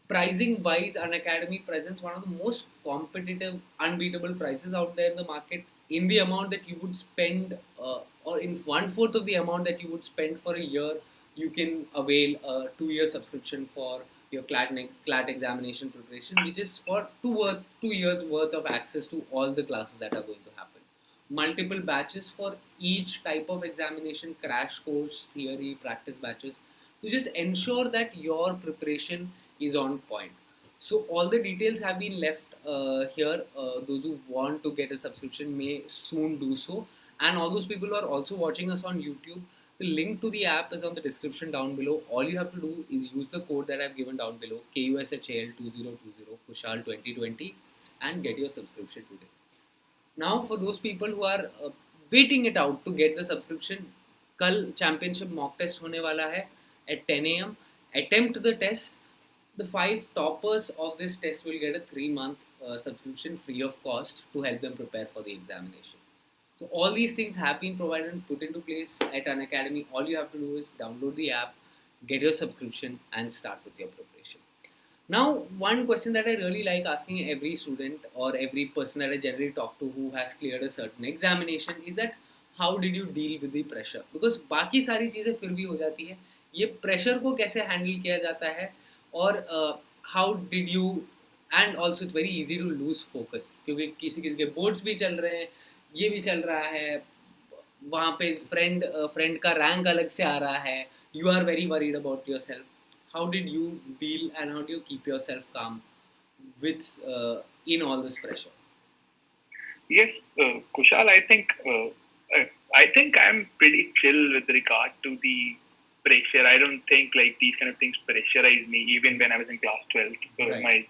pricing wise, Unacademy presents one of the most competitive, unbeatable prices out there in the market. In the amount that you would spend, or in 1/4 of the amount that you would spend for a year, you can avail a 2-year subscription for your CLAT examination preparation, which is for 2 years worth of access to all the classes that are going to happen. Multiple batches for each type of examination, crash course, theory, practice batches, to just ensure that your preparation is on point. So all the details have been left here. Those who want to get a subscription may soon do so. And all those people who are also watching us on YouTube, the link to the app is on the description down below. All you have to do is use the code that I've given down below, KUSHAL2020, Kushal 2020, and get your subscription today. Now, for those people who are waiting it out to get the subscription, कल championship mock test होने वाला है at 10 a.m. Attempt the test. The 5 toppers of this test will get a 3-month subscription free of cost to help them prepare for the examination. So all these things have been provided and put into place at Unacademy. All you have to do is download the app, get your subscription, and start with your preparation. Now, one question that I really like asking every student or every person that I generally talk to who has cleared a certain examination is that how did you deal with the pressure? Because बाकी सारी चीज़ें फिर भी हो जाती है, ये pressure को कैसे हैंडल किया जाता है, और how did you, and also it's very easy to lose focus क्योंकि किसी किसी के बोर्ड्स भी चल रहे हैं, ये भी चल रहा है, वहाँ पे फ्रेंड का रैंक अलग से आ रहा है, you are very worried about yourself. How did you deal and how do you keep yourself calm with in all this pressure? Yes, Kushal, I think I'm pretty chill with regard to the pressure. I don't think like these kind of things pressurize me. Even when I was in class 12th, Right.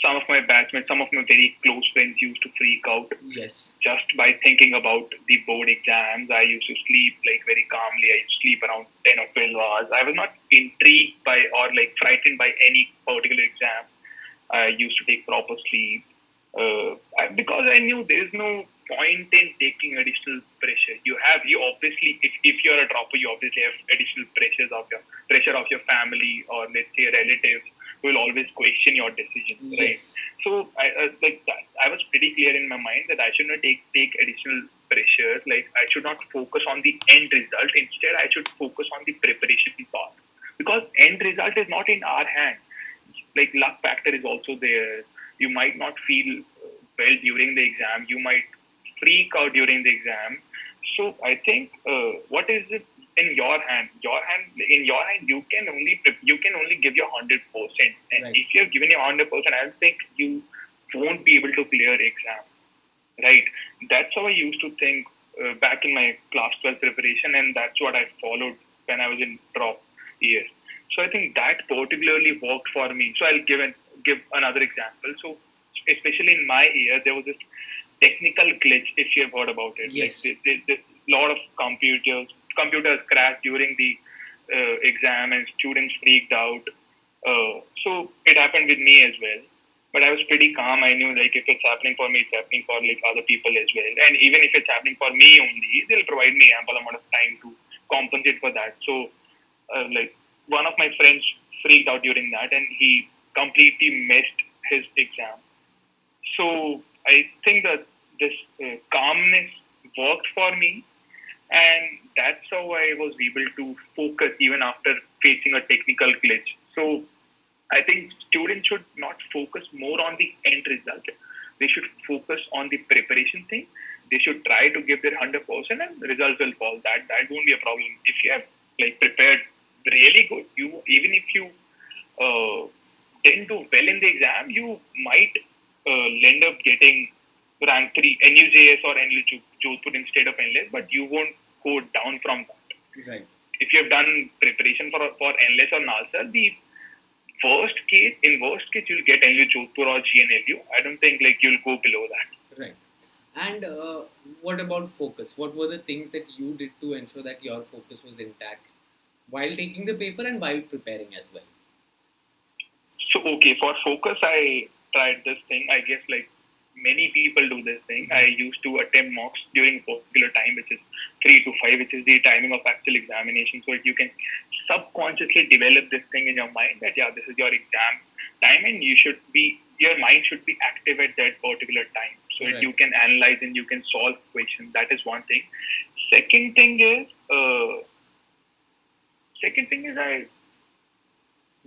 some of my batchmates, some of my very close friends used to freak out. Yes. Just by thinking about the board exams. I used to sleep like very calmly. I used to sleep around 10 or 12 hours. I was not intrigued by or like frightened by any particular exam. I used to take proper sleep because I knew there is no point in taking additional pressure. You obviously, if you're a dropper, you obviously have additional pressure of your family or let's say relatives who will always question your decisions, Yes. right? So I was pretty clear in my mind that I should not take additional pressure. Like I should not focus on the end result. Instead, I should focus on the preparation part because end result is not in our hand. Like luck factor is also there. You might not feel well during the exam. You might freak out during the exam. So I think what is it in your hand? In your hand, you can only give your 100%. And Right. if you have given your 100%, I think you won't be able to clear exam. Right? That's how I used to think back in my class 12 preparation, and that's what I followed when I was in drop year. So I think that particularly worked for me. So I'll give another example. So especially in my year, there was this technical glitch, if you have heard about it. Yes. Like, a lot of computers crashed during the exam, and students freaked out. So it happened with me as well. But I was pretty calm. I knew like if it's happening for me, it's happening for like other people as well. And even if it's happening for me only, they'll provide me ample amount of time to compensate for that. So like one of my friends freaked out during that, and he completely missed his exam. So I think that this calmness worked for me, and that's how I was able to focus even after facing a technical glitch. So I think students should not focus more on the end result they should focus on the preparation thing. They should try to give their 100% and results will fall. That won't be a problem. If you have like prepared really good, you even if you didn't do well in the exam, you might end up getting rank 3 NUJS or NLU Jodhpur instead of NLS, but you won't go down from that. Right. If you have done preparation for NLS or NALSA, the worst case you'll get NLU Jodhpur or GNLU. I don't think like you'll go below that. Right. And what about focus? What were the things that you did to ensure that your focus was intact while taking the paper and while preparing as well? So, okay, for focus, I tried this thing. I guess like many people do this thing. I used to attempt mocks during a particular time, which is 3 to 5, which is the timing of actual examination. So you can subconsciously develop this thing in your mind that, yeah, this is your exam time and your mind should be active at that particular time. So right. You can analyze and you can solve questions. That is one thing. Second thing is I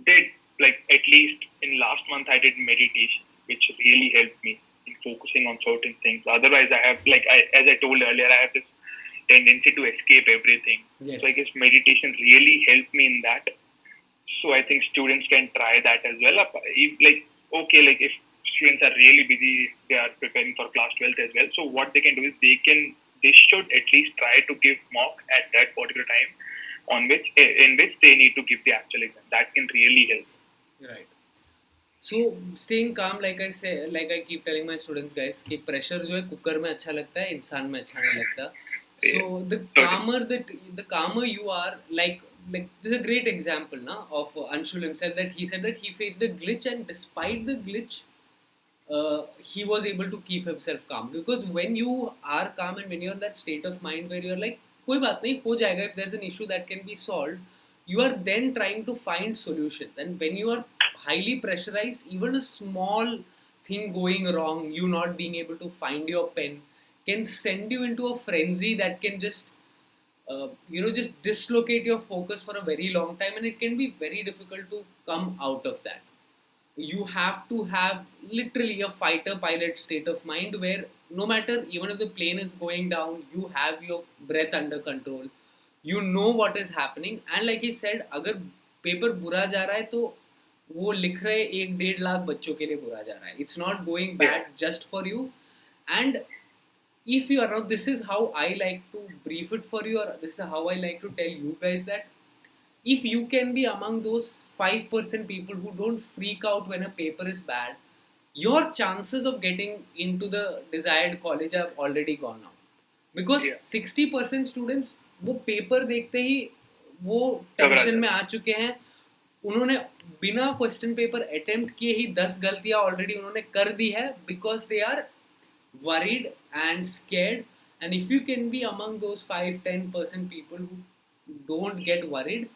did, like, at least in last month, I did meditation, which really helped me in focusing on certain things. Otherwise, I have, as I told earlier, I have this tendency to escape everything. Yes. So I guess meditation really helped me in that. So I think students can try that as well. If students are really busy, they are preparing for class 12th as well. So what they can do is they should at least try to give mock at that particular time in which they need to give the actual exam. That can really help. Right. So staying calm, like I keep telling my students, guys, कि pressure जो है cooker में अच्छा लगता है, इंसान में अच्छा नहीं लगता. So the calmer you are, like this is a great example now of Anshul himself, that he said that he faced a glitch and despite the glitch, he was able to keep himself calm. Because when you are calm and when you're in that state of mind where you're like, कोई बात नहीं, हो जाएगा, if there's an issue that can be solved, you are then trying to find solutions. And when you are highly pressurized, even a small thing going wrong, you not being able to find your pen, can send you into a frenzy that can just just dislocate your focus for a very long time, and it can be very difficult to come out of that. You have to have literally a fighter pilot state of mind where no matter, even if the plane is going down, you have your breath under control, you know what is happening. And like he said, अगर paper बुरा जा रहा है तो वो लिख रहे 1-1.5 लाख बच्चों के लिए बुरा जा रहा है. It's not going bad just for you. And if you are not, this is how I like to brief it for you, or this is how I like to tell you guys that if you can be among those 5% people who don't freak out when a paper is bad, your chances of getting into the desired college have already gone out. Because 60% students वो paper देखते ही वो tension में आ चुके हैं. उन्होंने बिना question paper attempt किए ही 10 गलतियां ऑलरेडी उन्होंने कर दी है, because they are worried and scared. And if you can be among those 5-10% people who don't get worried,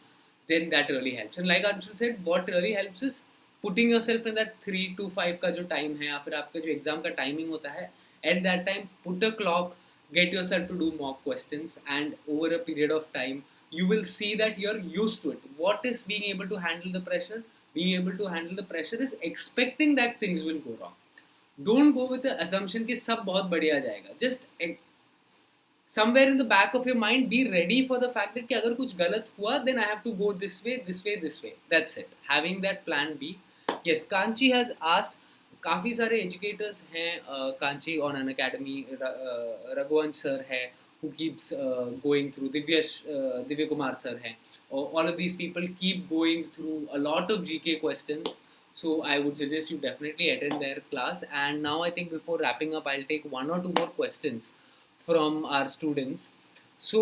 then that really helps. And like Anshul said, what really helps is putting yourself in that 3 to 5 का जो time है या फिर आपका जो exam का timing होता है, at that time put a clock, get yourself to do mock questions, and over a period of time you will see that you're used to it. What is being able to handle the pressure? Being able to handle the pressure is expecting that things will go wrong. Don't go with the assumption कि सब बहुत बढ़िया जाएगा. Just somewhere in the back of your mind, be ready for the fact that कि अगर कुछ गलत हुआ, then I have to go this way, this way, this way. That's it. Having that plan B. Yes, Kanchi has asked. काफ़ी सारे educators हैं Kanchi on Unacademy. Raghuvansh sir है who keeps going through. Divya Kumar sir है. All of these people keep going through a lot of GK questions. So I would suggest you definitely attend their class. And now I think before wrapping up, I'll take 1 or 2 more questions from our students. So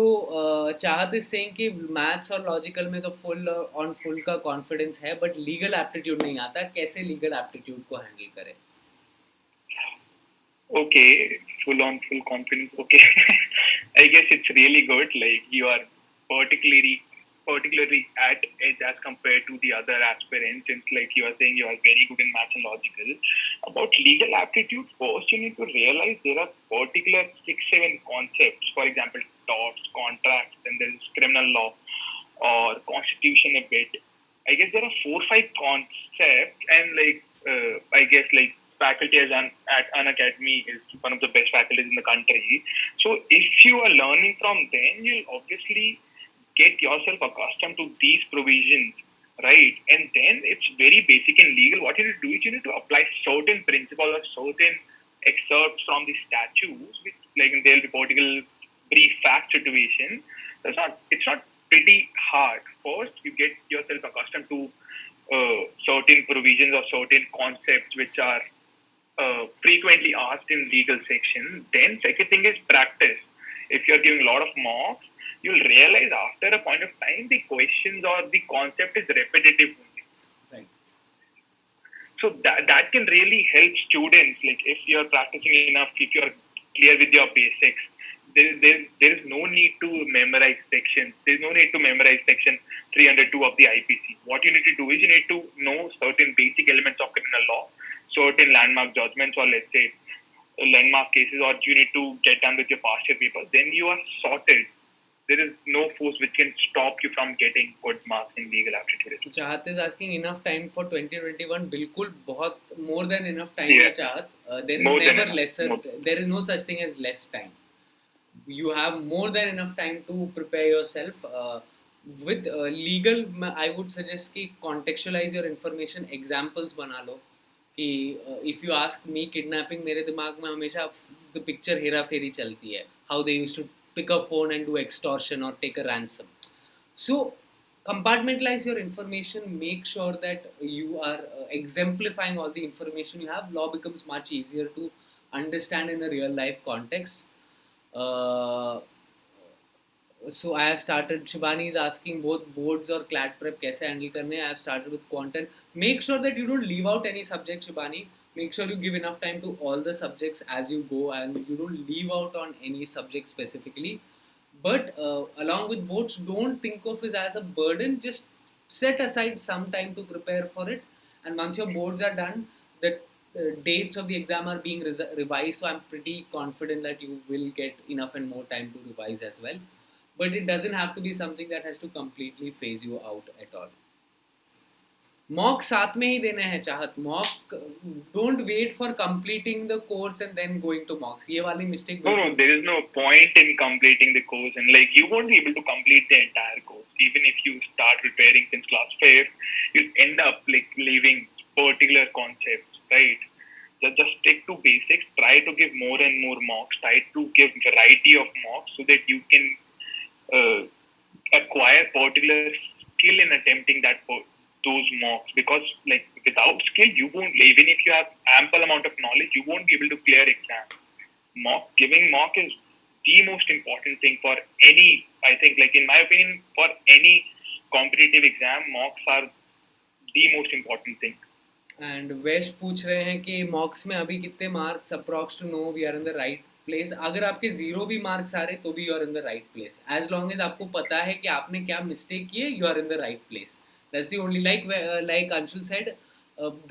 Chahat is saying कि maths और logical में तो full का confidence है, but legal aptitude नहीं आता. कैसे legal aptitude को handle करें? Okay, full confidence. Okay, I guess it's really good. Like you are particularly at edge as compared to the other aspirants, since like you are saying you are very good in maths and logical. About legal aptitude, first you need to realize there are particular 6-7 concepts. For example, torts, contracts, then there is criminal law or constitution a bit. I guess there are 4-5 concepts, and I guess like faculty at Unacademy is one of the best faculties in the country. So if you are learning from them, you'll obviously get yourself accustomed to these provisions, right? And then it's very basic in legal. What you need to do is you need to apply certain principles or certain excerpts from the statutes, which like in their particular brief fact situation. It's not pretty hard. First, you get yourself accustomed to certain provisions or certain concepts which are frequently asked in legal section. Then second thing is practice. If you're giving a lot of mocks, you'll realize after a point of time the questions or the concept is repetitive only. Right. So that can really help students. Like if you're practicing enough, if you're clear with your basics, there is no need to memorize sections. There's no need to memorize section 302 of the IPC. What you need to do is you need to know certain basic elements of criminal law, certain landmark judgments, or let's say landmark cases, or you need to get done with your past year papers. Then you are sorted. There is no force which can stop you from getting good marks in legal aptitude. So Chahat is asking enough time for 2021. बिल्कुल बहुत more than enough time Yeah. है Chahat. There is More than never enough. lesser. More. There is no such thing as less time. You have more than enough time to prepare yourself. With legal, I would suggest कि contextualize your information. Examples बना लो. कि if you ask me kidnapping, मेरे दिमाग में हमेशा the picture Hera फेरी चलती है. How they used to pick a phone and do extortion or take a ransom. So compartmentalize your information. Make sure that you are exemplifying all the information you have. Law becomes much easier to understand in a real life context. So I have started. Shivani is asking both boards or CLAT prep कैसे handle करने. I have started with content. Make sure that you don't leave out any subject, Shivani. Make sure you give enough time to all the subjects as you go, and you don't leave out on any subject specifically. But along with boards, don't think of it as a burden. Just set aside some time to prepare for it. And once your boards are done, the dates of the exam are being revised. So I'm pretty confident that you will get enough and more time to revise as well. But it doesn't have to be something that has to completely phase you out at all. Mock साथ में ही देने हैं चाहत. Mock don't wait for completing the course and then going to mocks. ये वाली mistake No, there is no point in completing the course, and like you won't be able to complete the entire course. Even if you start preparing since class 5, you'll end up like leaving particular concepts, right? Just stick to basics. Try to give more and more mocks. Try to give variety of mocks so that you can acquire particular skill in attempting those mocks, because like without skill you won't, even if you have ample amount of knowledge, you won't be able to clear exam. Giving mock is the most important thing for any, I think, like in my opinion, for any competitive exam, mocks are the most important thing. And Vesh पूछ रहे हैं कि mocks में अभी कितने marks approx to know we are in the right place. अगर आपके 0 भी marks आ रहे तो भी you are in the right place. As long as आपको पता है कि आपने क्या mistake की है, you are in the right place. That's the only, like Anshul said,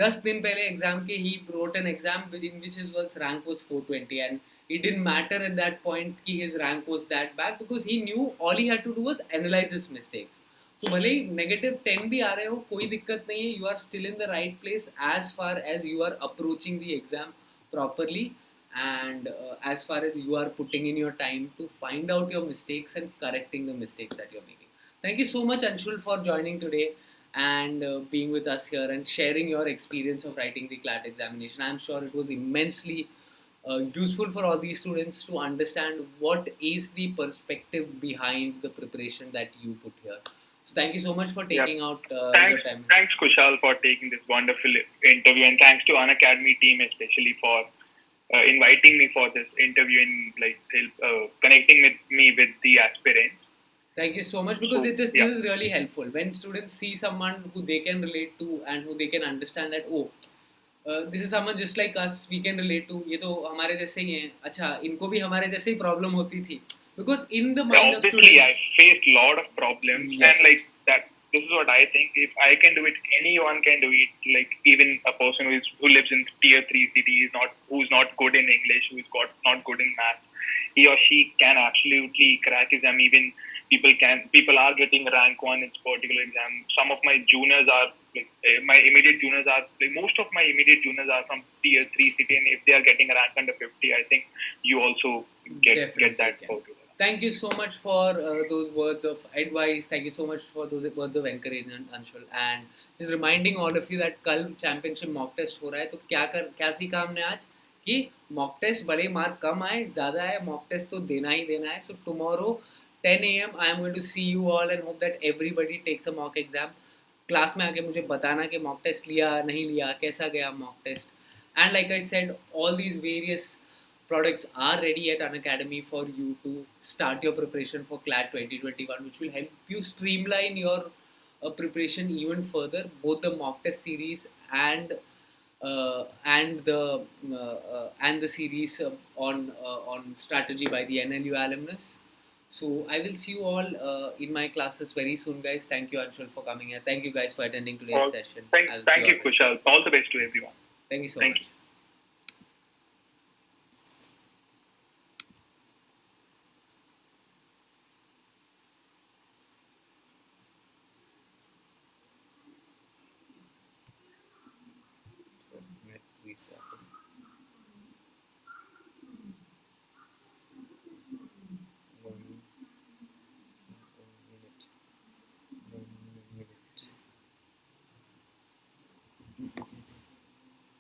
10 दिन पहले exam के he wrote an exam in which his rank was 420, and it didn't matter at that point कि his rank was that bad, because he knew all he had to do was analyze his mistakes. So भले ही negative 10 भी आ रहे हो, कोई दिक्कत नहीं है. You are still in the right place as far as you are approaching the exam properly, and as far as you are putting in your time to find out your mistakes and correcting the mistakes that you're making. Thank you so much, Anshul, for joining today and being with us here and sharing your experience of writing the CLAT examination. I'm sure it was immensely useful for all these students to understand what is the perspective behind the preparation that you put here. So thank you so much for taking out your time. Thanks, Kushal, for taking this wonderful interview, and thanks to Unacademy team especially for inviting me for this interview and like connecting with me with the aspirants. Thank you so much, because this is really helpful when students see someone who they can relate to and who they can understand that this is someone just like us, we can relate to. ये तो हमारे जैसे ही हैं. अच्छा, इनको भी हमारे जैसे ही problem होती थी. Because in the mind of students, obviously I faced a lot of problems, and like that. This is what I think. If I can do it, anyone can do it. Like even a person who lives in tier 3 city who's not good in English, not good in math, he or she can absolutely crack exam. Even people are getting rank 1 in this particular exam. Some of my juniors are like my immediate juniors are like most of my immediate juniors are from tier 3 city, and if they are getting a rank under 50, I think you also get that out. Thank you so much for those words of advice. Thank you so much for those words of encouragement, Anshul. And just reminding all of you that कल championship mock test हो रहा है, तो क्या सीखा हमने आज कि mock test भले मार्क कम आए ज़्यादा आए, mock test तो देना ही देना है. So tomorrow 10 a.m. I am going to see you all and hope that everybody takes a mock exam. Class में आके मुझे बताना कि mock test लिया नहीं लिया, कैसा गया mock test. And like I said, all these various products are ready at Unacademy for you to start your preparation for CLAT 2021, which will help you streamline your preparation even further. Both the mock test series and the series on strategy by the NLU alumnus. So I will see you all in my classes very soon, guys. Thank you, Anshul, for coming here. Thank you, guys, for attending today's session. Thank you, Kushal. All the best to everyone. Thank you so much. Restart.